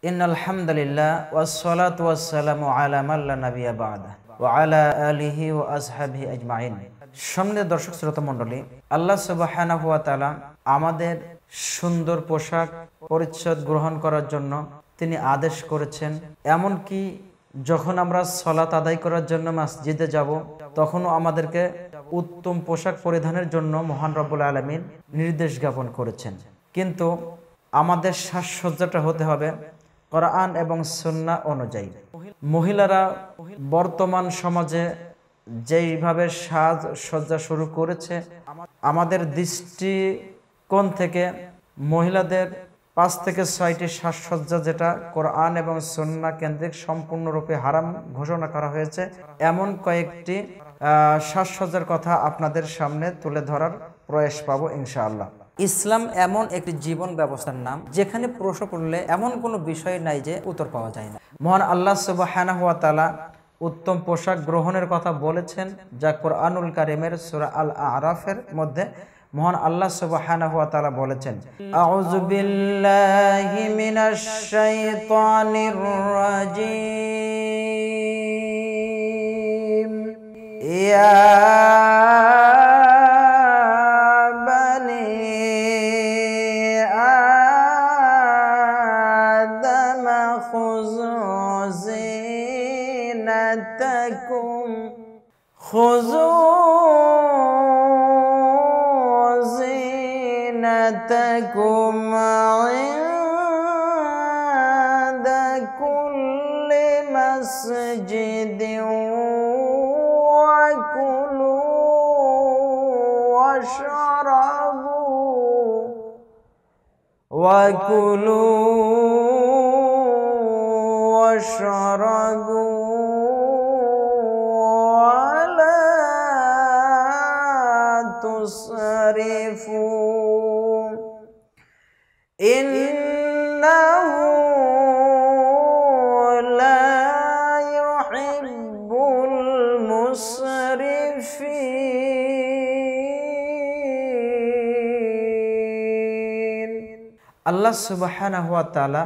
ইন্নাল হামদুলিল্লাহ ওয়াসসালাতু ওয়াসসালামু আলা মান লা নাবিয়্যা বা'দা ওয়া আলা আলিহি ওয়া আসহাবিহি আজমাইন। সম্মানিত দর্শক শ্রোতা মণ্ডলী, আল্লাহ সুবহানাহু ওয়া তাআলা আমাদের সুন্দর পোশাক পরিচ্ছদ গ্রহণ করার জন্য তিনি আদেশ করেছেন। এমনকি যখন আমরা সালাত আদায় করার জন্য মসজিদে যাব, তখনও আমাদেরকে উত্তম পোশাক পরিধানের জন্য মহান রব্বুল আলামিন নির্দেশ জ্ঞাপন করেছেন। কিন্তু আমাদের সাজসজ্জাটা হতে হবে কোরআন এবং সুন্নাহ অনুযায়ী। মহিলারা বর্তমান সমাজে যেইভাবে সাজসজ্জা শুরু করেছে, আমাদের দৃষ্টিকোণ থেকে মহিলাদের 5 থেকে 6টি সাজসজ্জা যেটা কোরআন এবং সুন্নাহ কেন্দ্রিক সম্পূর্ণরূপে হারাম ঘোষণা করা হয়েছে, এমন কয়েকটি সাজসজ্জার কথা আপনাদের সামনে তুলে ধরার প্রয়াস পাবো ইনশাআল্লাহ। ইসলাম এমন একটি জীবন ব্যবস্থার নাম যেখানে প্রশ্ন করলে এমন কোনো বিষয় নাই যে উত্তর পাওয়া যায় না। মহান আল্লাহ সুবহানাহু ওয়া তাআলা উত্তম পোশাক গ্রহণের কথা বলেছেন, যা কোরআনুল কারীমের সূরা আল আরাফের মধ্যে মহান আল্লাহ সুবহানাহু ওয়া তাআলা বলেছেন, আউযু বিল্লাহি মিনাশ শাইতানির রাজীম। ইয়া خذوا زينتكم عند كل مسجد وكلوا واشربوا تسرفوا إنه لا يحب المسرفين। আল্লাহ সুবহানাহু ওয়া তাআলা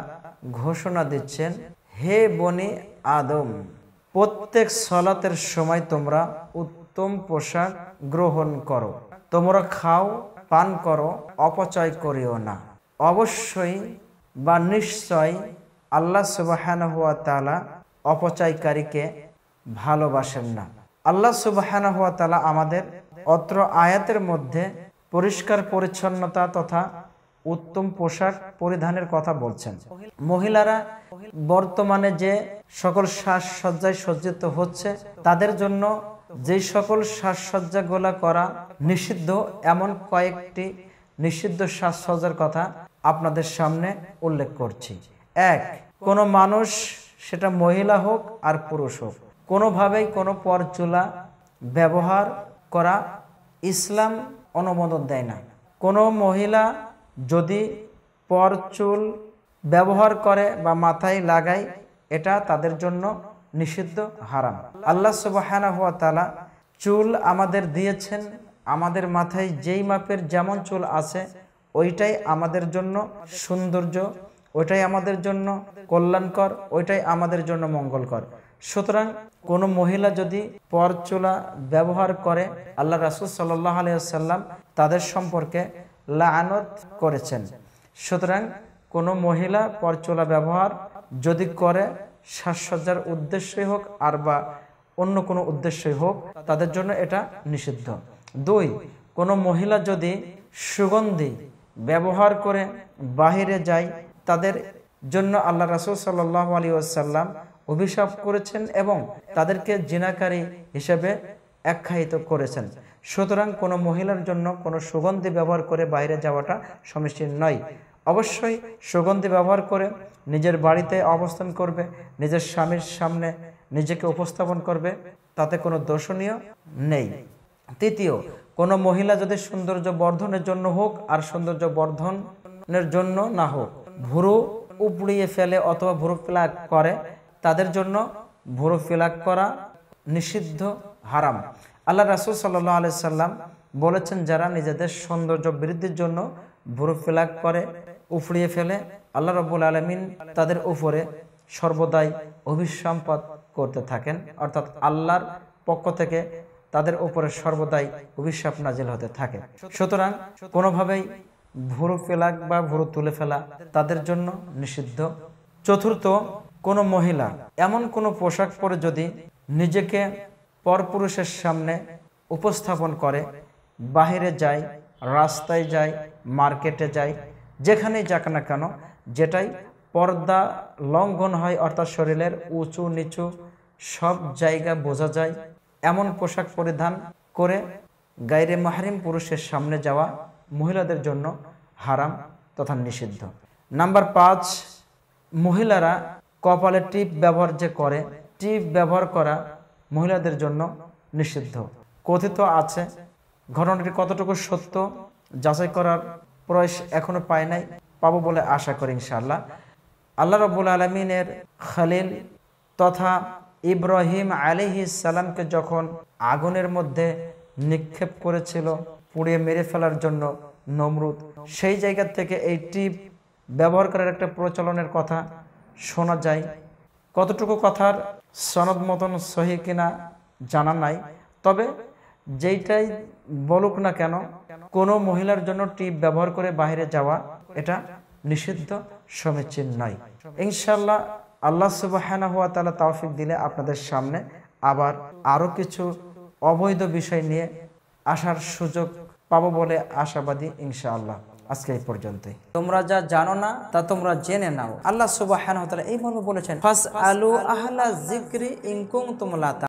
ঘোষণা দিচ্ছেন, হে বনি আদম, প্রত্যেক সালাতের সময় তোমরা উত্তম পোশাক গ্রহণ করো, তোমরা খাও পান করো, অপচয় করিও না। অবশ্যই বা নিশ্চয় আল্লাহ সুবহানাহু ওয়া তাআলা অপচয়কারীকে ভালোবাসেন না। আল্লাহ সুবহানাহু ওয়া তাআলা আমাদের অত্র আয়াতের মধ্যে পরিষ্কার পরিচ্ছন্নতা তথা উত্তম পোশাক পরিধানের কথা বলছেন। মহিলারা বর্তমানে যে সকল সাজসজ্জায় সজ্জিত হচ্ছে, তাদের জন্য যে সকল সাজসজ্জাগুলা করা নিষিদ্ধ, এমন কয়েকটি নিষিদ্ধ সাজসজ্জার কথা আপনাদের সামনে উল্লেখ করছি। 1, কোনো মানুষ, সেটা মহিলা হোক আর পুরুষ হোক, কোনোভাবেই কোনো পরচুলা ব্যবহার করা ইসলাম অনুমোদন দেয় না। কোনো মহিলা যদি পরচুল ব্যবহার করে বা মাথায় লাগায়, এটা তাদের জন্য নিষিদ্ধ, হারাম। আল্লাহ সুবহানাহু ওয়া তাআলা চুল আমাদের দিয়েছেন, আমাদের মাথায় যেই মাপের যেমন চুল আছে ওইটাই আমাদের জন্য সৌন্দর্য, ওইটাই আমাদের জন্য কল্যাণকর, ওইটাই আমাদের জন্য মঙ্গলকর। সুতরাং কোনো মহিলা যদি পরচুলা ব্যবহার করে, আল্লাহ রাসূল সাল্লাল্লাহু আলাইহি ওয়াসাল্লাম তাদের সম্পর্কে লাআনত করেছেন। সুতরাং কোনো মহিলা পরচুলা ব্যবহার যদি করে, সাজসজ্জার উদ্দেশ্যই হোক আর বা অন্য কোনো উদ্দেশ্যই হোক, তাদের জন্য এটা নিষিদ্ধ। 2, কোনো মহিলা যদি সুগন্ধি ব্যবহার করে বাহিরে যায়, তাদের জন্য আল্লাহ রাসূল সাল্লাল্লাহু আলাইহি ওয়াসাল্লাম অভিশাপ করেছেন এবং তাদেরকে জিনাকারী হিসেবে আখ্যায়িত করেছেন। সুতরাং কোনো মহিলার জন্য কোনো সুগন্ধি ব্যবহার করে বাইরে যাওয়াটা সমীচীন নয়। অবশ্যই সুগন্ধি ব্যবহার করে নিজের বাড়িতে অবস্থান করবে, নিজের স্বামীর সামনে নিজেকে উপস্থাপন করবে, তাতে কোনো দোষণীয় নেই। 3, কোনো মহিলা যদি সৌন্দর্য বর্ধনের জন্য হোক আর সৌন্দর্য বর্ধনের জন্য না হোক, ভুরু উপড়িয়ে ফেলে অথবা ভুরু প্লাক করে, তাদের জন্য ভুরু প্লাক করা নিষিদ্ধ, হারাম। আল্লাহ রাসূল সাল্লাল্লাহু আলাইহি সাল্লাম বলেছেন, যারা নিজেদের সৌন্দর্য বৃদ্ধির জন্য ভুরু প্লাক করে, উপড়িয়ে ফেলে, আল্লাহ রাব্বুল আলামিন তাদের উপরে সর্বদাই অভিসম্পাত করতে থাকেন, অর্থাৎ আল্লাহর পক্ষ থেকে তাদের উপরে সর্বদাই অভিশাপ নাজিল হতে থাকে। সুতরাং কোনোভাবেই ভুরু ফেলা বা ভুরু তুলে ফেলা তাদের জন্য নিষিদ্ধ। চতুর্থ, কোনো মহিলা এমন কোনো পোশাক পরে যদি নিজেকে পরপুরুষের সামনে উপস্থাপন করে, বাহিরে যায়, রাস্তায় যায়, মার্কেটে যায়, যেখানেই যাক না কেন, যেটাই পর্দা লঙ্ঘন হয়, অর্থাৎ শরীরের উঁচু নিচু সব জায়গা বোঝা যায়, এমন পোশাক পরিধান করে গায়রে মাহরিম পুরুষের সামনে যাওয়া মহিলাদের জন্য হারাম তথা নিষিদ্ধ। নাম্বার 5, মহিলারা কপালে টিপ ব্যবহার যে করে, টিপ ব্যবহার করা মহিলাদের জন্য নিষিদ্ধ। কথিত আছে, ঘটনাটি কতটুকু সত্য যাচাই করার প্রয়াস এখনো পায় নাই, পাবো বলে আশা করি ইনশাআল্লাহ। আল্লাহ রাব্বুল আলামিনের খলিল তথা ইব্রাহিম আলাইহিস সালামকে যখন আগুনের মধ্যে নিক্ষেপ করেছিল পুড়িয়ে মেরে ফেলার জন্য নমরুদ, সেই জায়গা থেকে এই টিপ ব্যবহার করার একটা প্রচলনের কথা শোনা যায়। কতটুকু কথার সনদ মতন সহি কিনা জানা নাই, তবে যেইটাই বলুক না কেন, কোনো মহিলার জন্য টিপ ব্যবহার করে বাইরে যাওয়া এটা নিষিদ্ধ, সমীচীন নয়। ইনশাআল্লাহ আল্লাহ সুবহানাহু ওয়া তাআলা তৌফিক দিলে আপনাদের সামনে আবার আরো কিছু অবৈধ বিষয় নিয়ে আসার সুযোগ পাবো বলে আশাবাদী ইনশাআল্লাহ। আজকে এই পর্যন্তই। তোমরা যা জানো না তা তোমরা জেনে নাও। আল্লাহ সুবহানাহু ওয়া তাআলা এই মর্মে বলেছেন, ফাসআলু আহলা যিকরি ইন কুনতুম লা